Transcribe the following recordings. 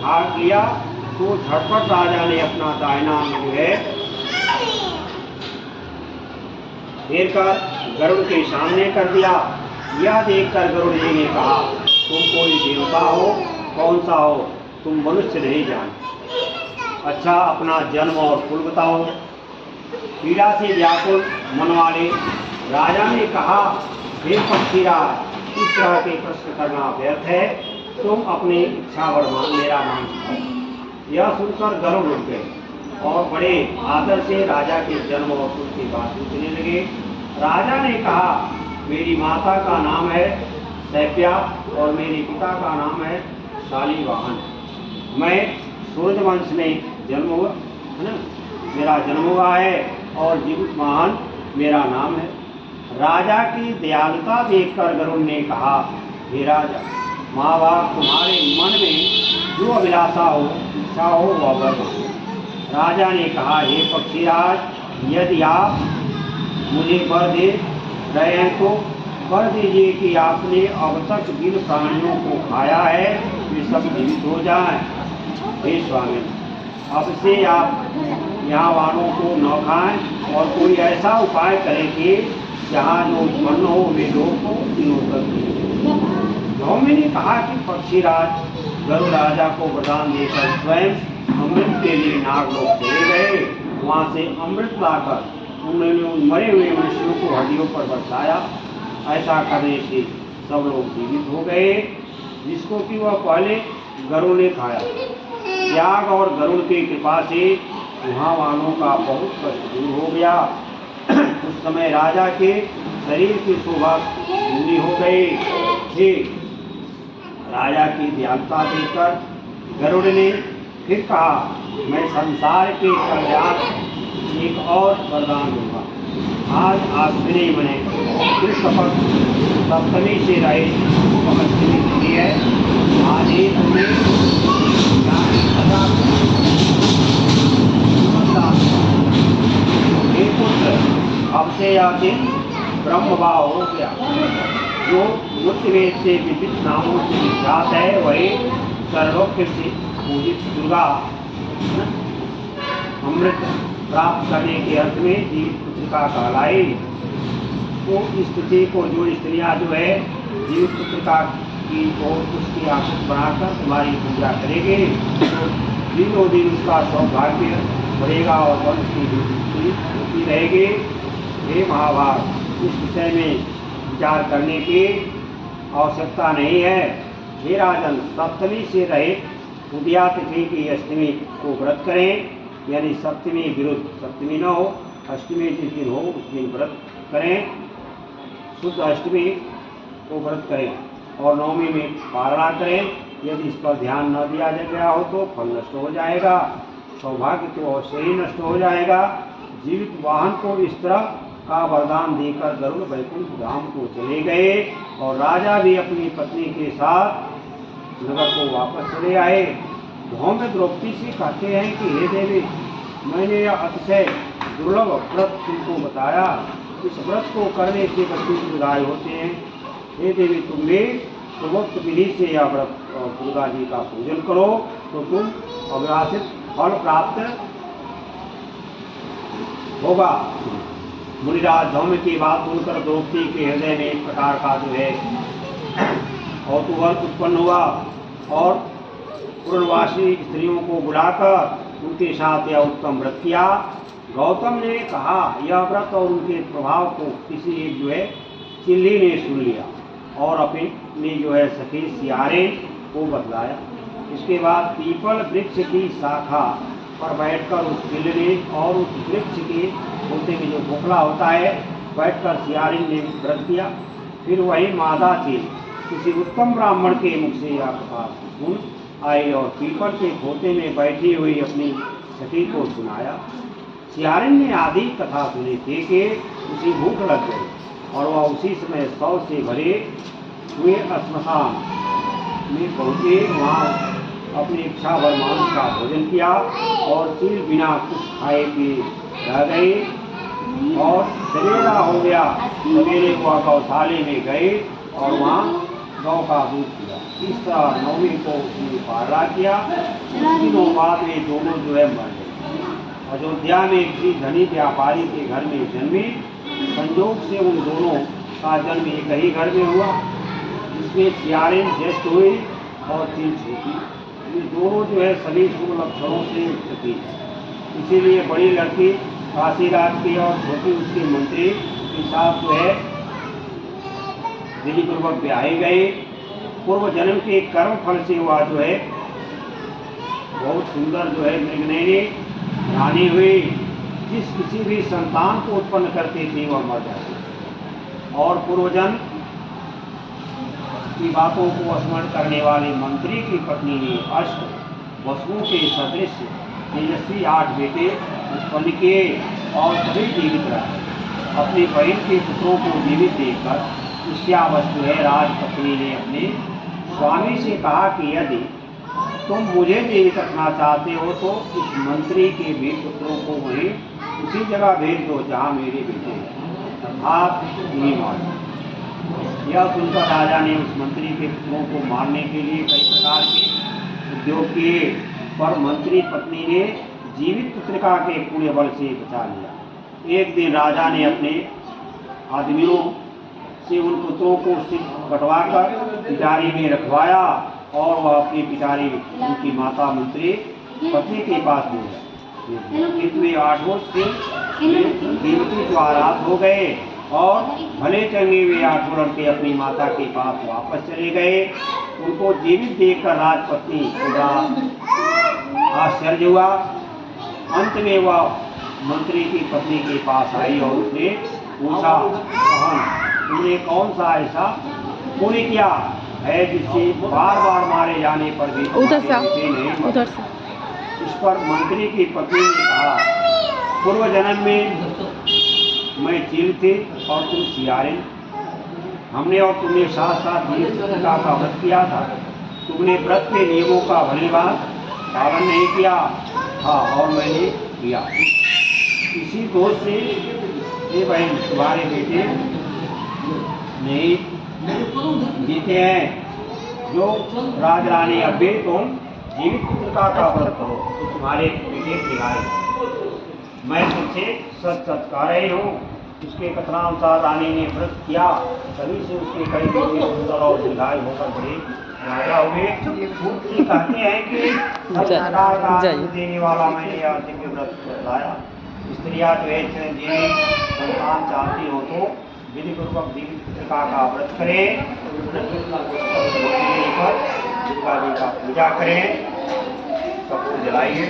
भाग लिया तो झटपट राजा ने अपना दाहिना अंग जो है फेर कर गरुड़ के सामने कर दिया। यह देखकर गरुड़ जी ने कहा, तुम कोई देवता हो, कौन सा हो, तुम मनुष्य नहीं जानते। अच्छा अपना जन्म और कुल बताओ। पीड़ा से व्याकुल मन वाले राजा ने कहा, हे पक्षीराज, इस तरह के प्रश्न करना व्यर्थ है, तुम अपनी इच्छा वर मेरा मान सकते। यह सुनकर गरुड़ उठ गए और बड़े आदर से राजा के जन्म और कुल की बात पूछने लगे। राजा ने कहा, मेरी माता का नाम है सैप्या और मेरे पिता का नाम है शालिवाहन। मैं सूर्यवंश में जन्म हुआ है ना, मेरा जन्म हुआ है और जीवितवाहन मेरा नाम है। राजा की दयालुता देखकर गरुड़ ने कहा, हे राजा, माँ बाप तुम्हारे मन में जो अभिलाषा हो, इच्छा हो, वह वर मांगो। राजा ने कहा, हे पक्षीराज, यदि आप मुझे वर दे रहे हैं तो कर दीजिए कि आपने अब तक जिन प्राणियों को खाया है वे सब जीवित हो जाएं। हे स्वामी, अब से आप यहाँ वालों को न खाएं और कोई ऐसा उपाय करें कि जहाँ जो उत्पन्न हो वे लोग को दिनों तक। धौम्य ने कहा कि पक्षीराज गरुड़ राजा को वरदान देकर स्वयं अमृत के लिए नागलोक चले गए। वहाँ से अमृत लाकर उन्होंने उन मरे हुए मनुष्यों को हड्डियों पर बरसाया। ऐसा करने से सब लोग जीवित हो गए, जिसको कि वह पहले गरुड़ ने खाया। त्याग और गरुड़ की कृपा से वहाँ वालों का बहुत कष्ट दूर हो गया। उस समय राजा के शरीर की शोभा पूरी हो गई। राजा की दयालुता देखकर गरुड़ ने फिर कहा, मैं संसार के कल्याण एक और वरदान दूंगा। आज अश्विनी मने कृष्ण पक्ष सप्तमी से रहे अष्टमी तिथि है। आज ही तुम्हें अब से यह दिन ब्रह्मभाव हो गया। जो मृत्युवेद से विविध नामों से विख्यात है, वही सर्वोच्च से पूजित दुर्गा अमृत प्राप्त करने के अर्थ में जीवित पुत्रिका कहलाई। तो इस तिथि को जो स्त्रियाँ जो है जीवित पुत्रिका की को उसकी आकृत बनाकर तुम्हारी पूजा करेंगे तो दिनों दिन उसका सौभाग्य बढ़ेगा और वंश की वृद्धि होती रहेगी। हे महाभारत, इस विषय में विचार करने की आवश्यकता नहीं है। हे राजन, सप्तमी से रहित उदया तिथि की अष्टमी को व्रत करें, यानी सप्तमी विरुद्ध सप्तमी न हो, अष्टमी जिस दिन हो उस दिन व्रत करें। शुद्ध अष्टमी को व्रत करें और नवमी में पारणा करें। यदि इस पर ध्यान न दिया गया हो तो फल नष्ट हो जाएगा, सौभाग्य तो अवश्य ही नष्ट हो जाएगा। जीवित वाहन को इस तरह का वरदान देकर गरुड़ वैकुंठ धाम को चले गए और राजा भी अपनी पत्नी के साथ नगर को वापस चले आए। धौम्य द्रौपदी से कहते हैं कि हे देवी, मैंने यह अतिशय दुर्लभ व्रत तुमको बताया। इस व्रत को करने से बच्चे दीर्घायु होते हैं। हे देवी, तुम भी पूर्वोक्त विधि से यह व्रत दुर्गा जी का पूजन करो तो तुम अभिलाषित फल प्राप्त होगा। मुनिराज धौम्य की बात सुनकर द्रौपदी के हृदय में एक प्रकार का जो है कौतूहल उत्पन्न हुआ और पूर्णवासी स्त्रियों को बुलाकर उनके साथ यह उत्तम व्रत किया। गौतम ने कहा, यह व्रत और उनके प्रभाव को किसी एक जो है चिल्ली ने सुन लिया और अपनी जो है सखी सियारे को बतलाया। इसके बाद पीपल वृक्ष की शाखा पर बैठकर उस चिल्ली और उस वृक्ष के बोलते में जो बोखला होता है बैठकर सियारिन ने व्रत किया। फिर वही मादा थी किसी उत्तम ब्राह्मण के मुख से यह कथा सुन आई और पीपल के खोते में बैठी हुई अपनी सखी को सुनाया। सियारिन ने आधी कथा सुनी थी कि उसी भूख लग गई और वह उसी समय 100 से भरे हुए श्मशान में पहुँचे। वहाँ अपनी इच्छा भर मांस का भोजन किया और फिर बिना कुछ खाए पिए रह गए और सवेरा हो गया। सवेरे वह गौशाले में गए और वहाँ गौ का दूध पिया। इस तरह 9वीं को उसने पाला किया। कुछ दिनों बाद वे दोनों जो है मर गए। अयोध्या में किसी धनी व्यापारी के घर में जन्मी। संयोग से उन दोनों का जन्म एक ही घर में हुआ। इसमें सियारिन ज्येष्ठ हुई और चील छोटी। ये दोनों जो है सभी शुभ लक्षणों से युक्त थी। इसीलिए बड़ी लड़की काशीराज की और छोटी उसके मंत्री के साथ जो है विधि पूर्वक ब्याहे गए। पूर्व जन्म के कर्म फल से हुआ जो है बहुत सुंदर जो है मृगनयनी रानी हुई। जिस किसी भी संतान को उत्पन्न करती थी वह मर जाती। और पूर्वजन्म की बातों को स्मरण करने वाली मंत्री की पत्नी ने अष्ट वसुओं के सदृश तेजस्वी 8 बेटे उत्पन्न किए और सभी जीवित रहे। अपनी बहन के पुत्रों को जीवित देखकर ईर्ष्यावश है राजपत्नी ने अपने स्वामी से कहा कि यदि तुम मुझे जीवित रखना चाहते हो तो इस मंत्री के भी पुत्रों को वहीं उसी जगह भेज दो जहाँ मेरे बेटे हैं, अर्थात नहीं मार। यह सुनकर राजा ने उस मंत्री के पुत्रों को मारने के लिए कई प्रकार के उद्योग किए, पर मंत्री पत्नी ने जीवित पुत्रिका के पुण्य बल से बचा लिया। एक दिन राजा ने अपने आदमियों से उन पुत्रों को कटवाकर पिटारी में रखवाया और वह अपनी पिटारी उनकी माता मंत्री पत्नी के पास ले गए। कितने 8 वर्ष से देवती जो आराध हो गए और भले चंगे वे 8 लड़के अपनी माता के पास वापस चले गए। उनको जीवित देखकर राजपत्नी को बड़ा आश्चर्य हुआ। अंत में वह मंत्री की पत्नी के पास आई और उसने पूछा, तुमने कौन सा ऐसा पुण्य किया है जिससे बार बार मारे जाने पर भी उधर से। इस पर मंत्री की पत्नी ने कहा, पूर्व जन्म में मैं चील थी और तुम सियारिन। हमने और तुमने साथ साथ जीविका का व्रत किया था। तुमने व्रत के नियमों का भलीभांति पालन नहीं किया था और मैंने किया। इसी दोष से ये बहन तुम्हारे बेटे नहीं जीते हैं। जो राज रानी अब भी तुम जीवित पुत्रिका का व्रत करो तो तुम्हारे बेटे दिखाए। मैं तुमसे सच सच कह रही हूँ। उसके कथनानुसार रानी ने व्रत किया, तभी से उसके कई बेटे सुंदर और दीर्घायु होकर बड़े राजा हुए। कहते हैं कि देने वाला मैंने आज के व्रत बताया। स्त्रियाँ जो है चिरंजीवी संतान चाहती हो तो विधि पूर्वक जीवित पुत्रिका का व्रत करें, दुर्गा जी का पूजा करें, कपूर जलाइए।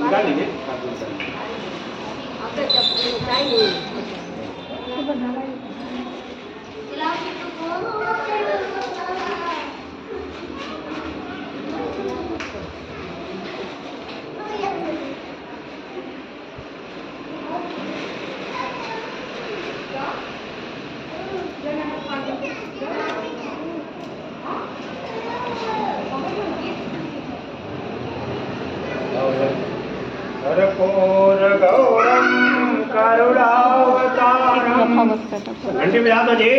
बैठे लीजिए। कर्पूर गौरम करुणावतारम। घंटी बजा दो जी।